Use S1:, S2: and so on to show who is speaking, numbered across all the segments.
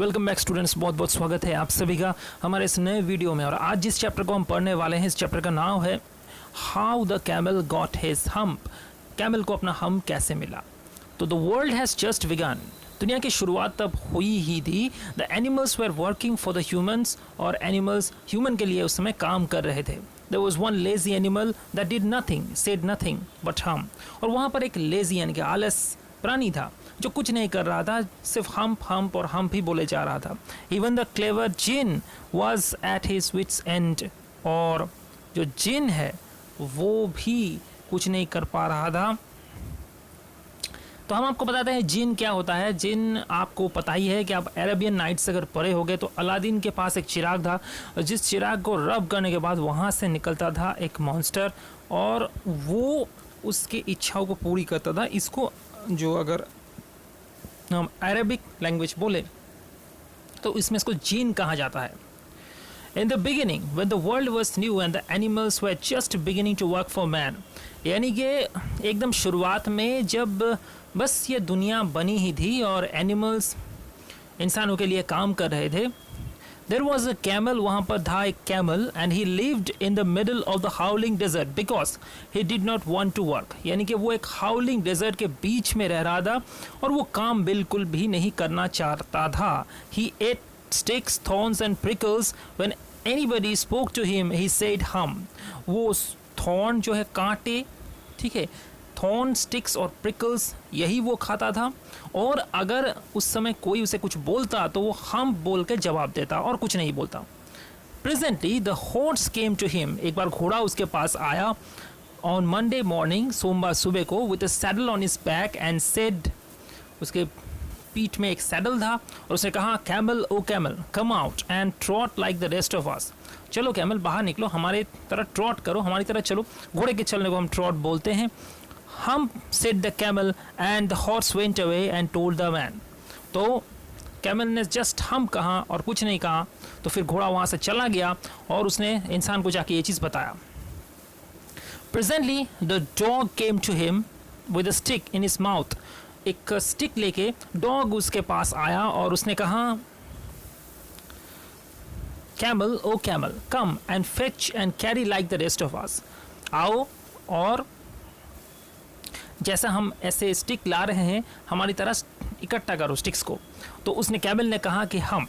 S1: Welcome back students, बहुत बहुत स्वागत है आप सभी का हमारे इस नए वीडियो में। और आज जिस चैप्टर को हम पढ़ने वाले हैं, इस चैप्टर का नाम है how the camel got his hump. Camel को अपना हम्प कैसे मिला। तो the world has just begun, दुनिया की शुरुआत तब हुई ही थी। The animals were working for the humans, और एनिमल्स ह्यूमन के लिए उस समय काम कर रहे थे। There was one lazy animal that did nothing, said nothing but hum। और वहाँ पर एक लेजी यानी कि आलस प्राणी था जो कुछ नहीं कर रहा था, सिर्फ हम्प हम्प और हम्प ही बोले जा रहा था। Even the clever jinn was at his wits end, और जो जिन है वो भी कुछ नहीं कर पा रहा था। तो हम आपको बताते हैं जिन क्या होता है। जिन आपको पता ही है कि आप अरेबियन नाइट्स अगर पढ़े होगे तो अलादीन के पास एक चिराग था, जिस चिराग को रब करने के बाद वहाँ से निकलता था एक मॉन्स्टर, और वो उसकी इच्छाओं को पूरी करता था। इसको जो अगर हम अरेबिक लैंग्वेज बोले तो इसमें इसको जीन कहा जाता है। In the beginning, when the world was new and the animals were just beginning to work for man, यानी कि एकदम शुरुआत में जब बस ये दुनिया बनी ही थी और एनिमल्स इंसानों के लिए काम कर रहे थे। There was a camel, वहाँ पर था एक camel, and he lived in the middle of the howling desert because he did not want to work। यानी कि वो एक howling desert के बीच में रह रहा था और वो काम बिल्कुल भी नहीं करना चाहता था। He ate sticks, thorns and prickles। When anybody spoke to him, he said hum। वो थॉर्न जो है कांटे, ठीक है, थॉर्न, स्टिक्स और प्रिकल्स यही वो खाता था, और अगर उस समय कोई उसे कुछ बोलता तो वो हम बोल के जवाब देता और कुछ नहीं बोलता। Presently the horse came to him, एक बार घोड़ा उसके पास आया ऑन मंडे मॉर्निंग, सोमवार सुबह को, with a saddle on his back and said, उसके पीठ में एक सैडल था और उसने कहा, camel o camel come out and trot like the rest of us. चलो कैमल बाहर निकलो, हमारे तरह ट्रॉट करो, हमारी तरह चलो। घोड़े के चलने को हम ट्रॉट बोलते हैं। हम said the camel and the horse went away and told the man। तो कैमल ने जस्ट हम कहा और कुछ नहीं कहा, तो फिर घोड़ा वहाँ से चला गया और उसने इंसान को जाके ये चीज़ बताया। Presently the dog came to him with a stick in his mouth। एक स्टिक लेके डॉग उसके पास आया और उसने कहा, camel o camel come and fetch and carry like the rest of us. आओ और जैसा हम ऐसे स्टिक ला रहे हैं हमारी तरह इकट्ठा करो स्टिक्स को। तो उसने कैमल ने कहा कि हम,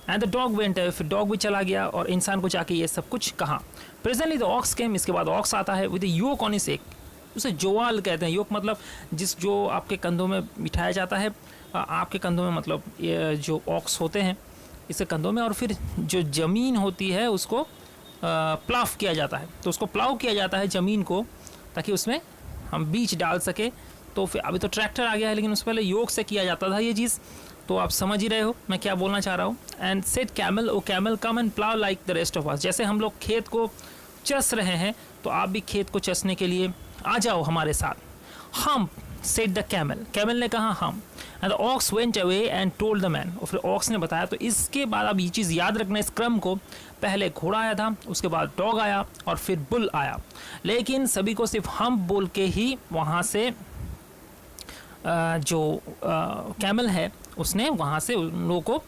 S1: एंड द डॉग वेंट, फिर डॉग भी चला गया और इंसान को जाके ये सब कुछ कहा। प्रेजेंटली द ऑक्स केम, इसके बाद ऑक्स आता है विद योक ऑन हिज एक, उसे जोवाल कहते हैं। योक मतलब जो आपके कंधों में बिठाया जाता है, आपके कंधों में मतलब ये जो ऑक्स होते हैं इसके कंधों में, और फिर जो ज़मीन होती है उसको प्लाव किया जाता है। तो उसको प्लाव किया जाता है ज़मीन को, ताकि उसमें हम बीज डाल सके। तो फिर अभी तो ट्रैक्टर आ गया है, लेकिन उससे पहले योक से किया जाता था ये चीज़। तो आप समझ ही रहे हो मैं क्या बोलना चाह रहा हूँ। And said camel o camel come and plough like the rest of us. जैसे हम लोग खेत को चस रहे हैं तो आप भी खेत को चसने के लिए आ जाओ हमारे साथ। हम सेड द कैमल, कैमल ने कहा हम, and the aux went away and told the man, और फिर ऑक्स ने बताया। तो इसके बाद आप ये चीज़ याद रखना इस क्रम को, पहले घोड़ा आया था, उसके बाद डॉग आया और फिर बुल आया, लेकिन सभी को सिर्फ हम बोल के ही वहाँ से जो कैमल है उसने वहाँ से उन लोगों को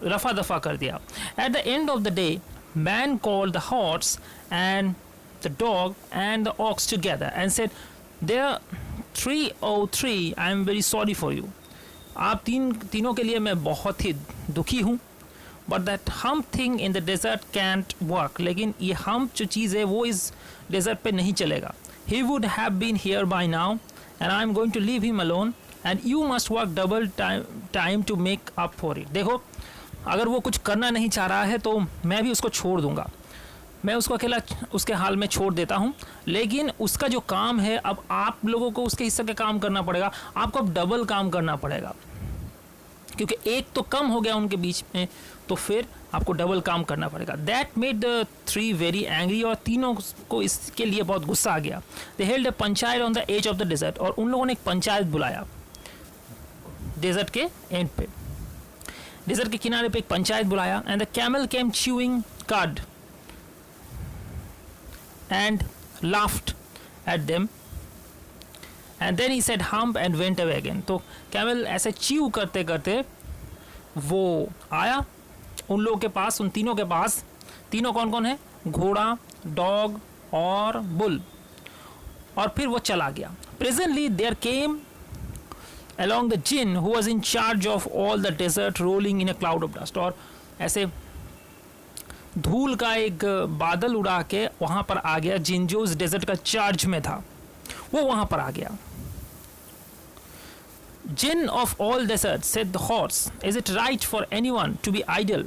S1: रफा दफा कर दिया। At the end of the day man called the horse and the dog and the ox together and said, there 303 I am very sorry for you. आप तीनों के लिए मैं बहुत ही दुखी हूँ। But that humph thing in the desert can't work, लेकिन ये हम जो चीज़ है वो इस डेजर्ट पे नहीं चलेगा। He would have been here by now and I am going to leave him alone and you must work double time to make up for it. देखो, अगर वो कुछ करना नहीं चाह रहा है तो मैं भी उसको छोड़ दूंगा, मैं उसको अकेला उसके हाल में छोड़ देता हूँ, लेकिन उसका जो काम है अब आप लोगों को उसके हिस्से का काम करना पड़ेगा। आपको अब डबल काम करना पड़ेगा, क्योंकि एक तो कम हो गया उनके बीच में, तो फिर आपको डबल काम करना पड़ेगा। That made the three very angry, और तीनों को इसके लिए बहुत गुस्सा आ गया। They held a panchayat on the edge of the desert, और उन लोगों ने एक पंचायत बुलाया डेजर्ट के एंड पे, डेजर्ट के किनारे पे एक पंचायत बुलाया। And the camel came chewing कड and laughed at them and then he said hump and went away again। तो कैमल ऐसे च्यू करते करते वो आया उन लोगों के पास, उन तीनों के पास। तीनों कौन कौन है? घोड़ा, डॉग और बुल। और फिर वो चला गया। Presently there came along the jinn who was in charge of all the desert rolling in a cloud of dust। और ऐसे धूल का एक बादल उड़ा के वहां पर आ गया जिन, जो उस डेजर्ट का चार्ज में था, वो वहां पर आ गया। Djinn of all desert said the horse, is it right for anyone to be idle?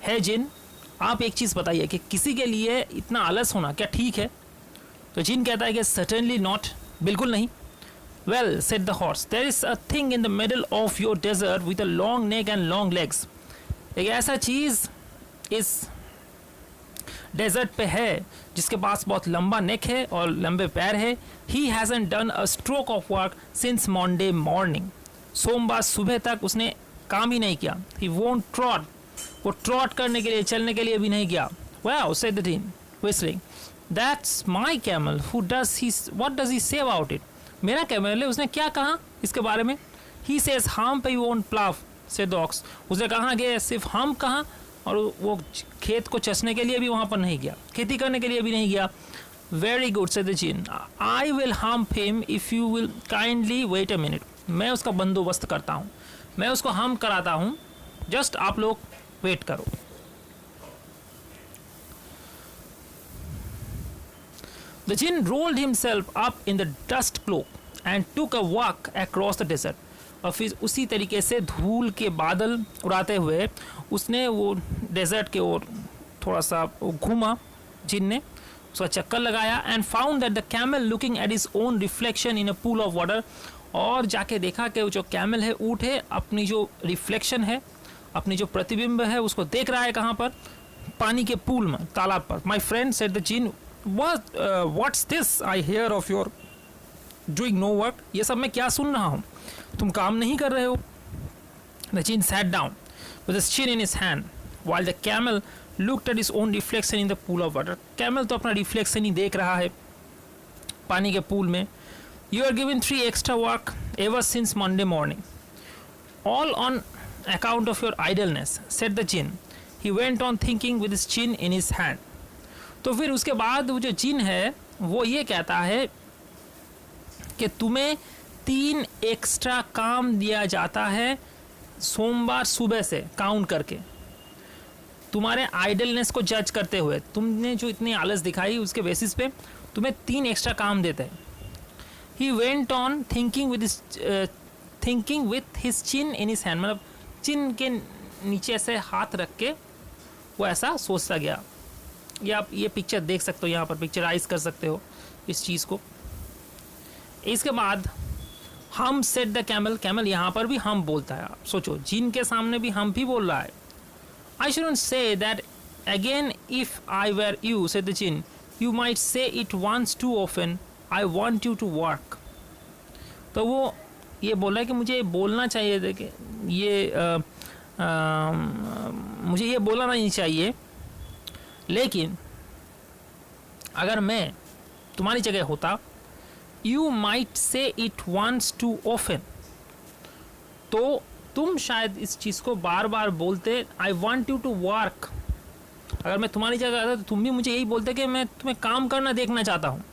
S1: है जिन, आप एक चीज बताइए कि किसी के लिए इतना आलस होना क्या ठीक है? तो जिन कहता है कि सर्टेनली नॉट, बिल्कुल नहीं। Well, said the horse, there is a thing in the middle of your desert with a long neck and long legs। एक ऐसा चीज इस डेजर्ट पे है जिसके पास बहुत लंबा नेक है और लंबे पैर है। He hasn't done a stroke of work since Monday morning। सोमवार सुबह तक उसने काम ही नहीं किया। He won't trot, वो ट्रॉट करने के लिए, चलने के लिए भी नहीं गया। Wow, said the dean, whistling, that's my camel, what does he say about it? मेरा कैमल है, उसने क्या कहा इसके बारे में? He says hump you won't plough, said the ox। उसने कहा कि सिर्फ हम कहा, और वो खेत को चसने के लिए भी वहां पर नहीं गया, खेती करने के लिए भी नहीं गया। Very good, said the gin, I will hump him if you will kindly wait a minute। मैं उसका बंदोबस्त करता हूँ, मैं उसको हम कराता हूँ, जस्ट आप लोग वेट करो। The jinn rolled himself up in the dust cloak and took a walk across the desert। और फिर उसी तरीके से धूल के बादल उड़ाते हुए उसने वो डेजर्ट के ओर थोड़ा सा घूमा, जिन ने उसका चक्कर लगाया। And found that the camel looking at his own reflection in a pool of water. और जाके देखा कि वो जो कैमल है, ऊँट है, अपनी जो रिफ्लेक्शन है, अपनी जो प्रतिबिंब है, उसको देख रहा है कहाँ पर? पानी के पूल में, तालाब पर। My friend said the jinn, what's this I hear of your doing no work? ये सब मैं क्या सुन रहा हूँ, तुम काम नहीं कर रहे हो। The jinn sat down with his chin in his hand while the camel looked at his own reflection in the pool of water। Camel तो अपना रिफ्लेक्शन ही देख रहा है पानी के पूल में। You are given 3 extra work ever since Monday morning, all on account of your idleness, said the jinn। He went on thinking with his chin in his hand। तो फिर उसके बाद वो जो जिन है वो ये कहता है कि तुम्हें 3 एक्स्ट्रा काम दिया जाता है सोमवार सुबह से काउंट करके, तुम्हारे आइडलनेस को जज करते हुए। तुमने जो इतनी आलस दिखाई उसके बेसिस पे तुम्हें 3 एक्स्ट्रा काम देते हैं। He went on thinking with his chin in his hand, मतलब चिन के नीचे ऐसे हाथ रख के वो ऐसा सोचता गया। या आप ये पिक्चर देख सकते हो, यहाँ पर पिक्चराइज कर सकते हो इस चीज़ को। इसके बाद हम सेट द कैमल, कैमल यहाँ पर भी हम बोलता है। आप सोचो, जिन के सामने भी हम भी बोल रहा है। I shouldn't say that again if I were you, said the jinn, you might say it once too often, I want you to work. तो वो ये बोल रहा है कि मुझे बोलना चाहिए, देखे ये मुझे ये बोलना नहीं चाहिए, लेकिन अगर मैं तुम्हारी जगह होता, you might say it once too often, तो तुम शायद इस चीज़ को बार बार बोलते, I want you to work. अगर मैं तुम्हारी जगह आता तो तुम भी मुझे यही बोलते कि मैं तुम्हें काम करना देखना चाहता हूँ।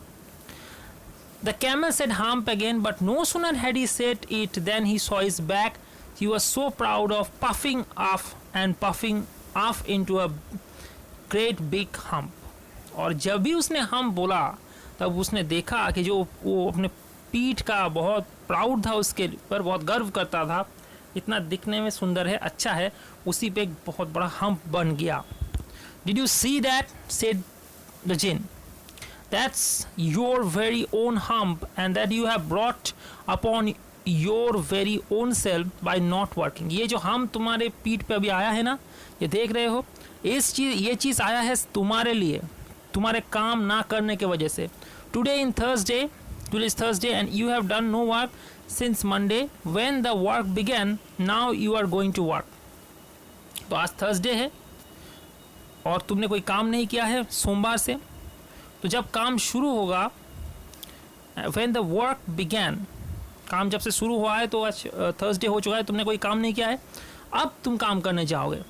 S1: The camel said hump again, but no sooner had he said it than he saw his back। He was so proud of puffing off into a great big hump। और जब भी उसने हम बोला तब उसने देखा कि जो वो अपने पीठ का बहुत प्राउड था, उसके पर बहुत गर्व करता था, इतना दिखने में सुंदर है, अच्छा है, उसी पे एक बहुत बड़ा हम्प बन गया। Did you see that, said the jinn, that's your very own hump and that you have brought upon your very own self by not working. ये जो हम तुम्हारे पीठ पे अभी आया है ना, ये देख रहे हो, ये चीज़ आया है तुम्हारे लिए, तुम्हारे काम ना करने की वजह से। Today is Thursday and you have done no work since Monday when the work began, now you are going to work. तो आज थर्सडे है और तुमने कोई काम नहीं किया है सोमवार से, तो जब काम शुरू होगा, व्हेन द वर्क बिगेन, काम जब से शुरू हुआ है तो आज थर्सडे हो चुका है, तुमने कोई काम नहीं किया है, अब तुम काम करने जाओगे।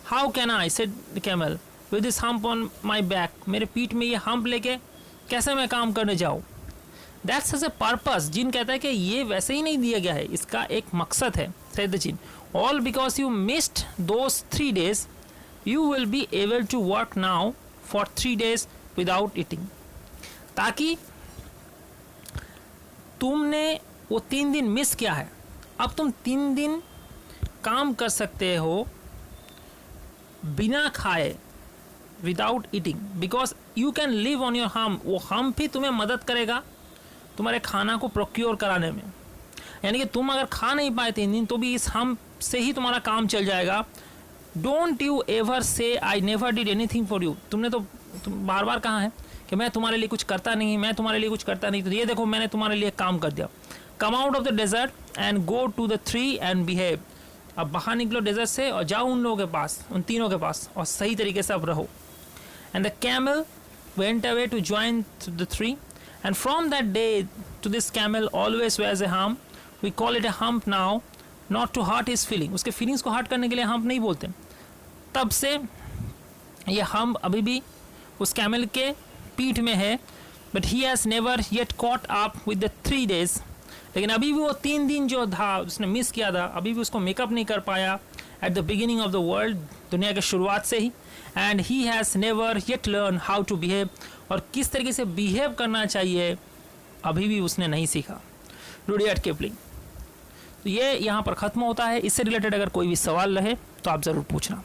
S1: How can I, said the camel, with this hump on my back, मेरे पीठ में ये हम्प लेके कैसे मैं काम करने जाऊँ। दैट्स एज ए पर्पस, जिन कहता है कि ये वैसे ही नहीं दिया गया है, इसका एक मकसद है, said the jinn. All because you missed those 3 days, you will be able to work now for 3 days without eating. ताकि तुमने वो 3 दिन मिस किया है, अब तुम 3 दिन काम कर सकते हो बिना खाए, without eating, because you can live on your hump. वो हम्प ही तुम्हें मदद करेगा तुम्हारे खाना को प्रोक्योर कराने में। यानी कि तुम अगर खा नहीं पाए 3 दिन तो भी इस हम्प से ही तुम्हारा काम चल जाएगा। डोंट यू एवर से I never did anything for you. तुम बार बार कहा है कि मैं तुम्हारे लिए कुछ करता नहीं, मैं तुम्हारे लिए कुछ करता नहीं, तो ये देखो मैंने तुम्हारे लिए काम कर दिया। Come out of the desert and go to the 3 and behave. अब बाहर निकलो डेजर्ट से और जाओ उन लोगों के पास, उन तीनों के पास, और सही तरीके से अब रहो। And the camel went away to join the 3, and from that day to this camel always wears a hump. We call it a hump now, not to hurt his feeling. उसके फीलिंग्स को hurt करने के लिए hump नहीं बोलते। तब से ये हम्प अभी भी उस कैमल के पीठ में है, but he has never yet caught up with the 3 days। लेकिन अभी भी वो 3 दिन जो था उसने मिस किया था, अभी भी उसको मेकअप नहीं कर पाया at the beginning of the world, दुनिया के शुरुआत से ही। And he has never yet learn how to behave, और किस तरीके से बिहेव करना चाहिए अभी भी उसने नहीं सीखा। Rudyard Kipling. तो ये यहाँ पर ख़त्म होता है। इससे रिलेटेड अगर कोई भी सवाल रहे तो आप ज़रूर पूछना।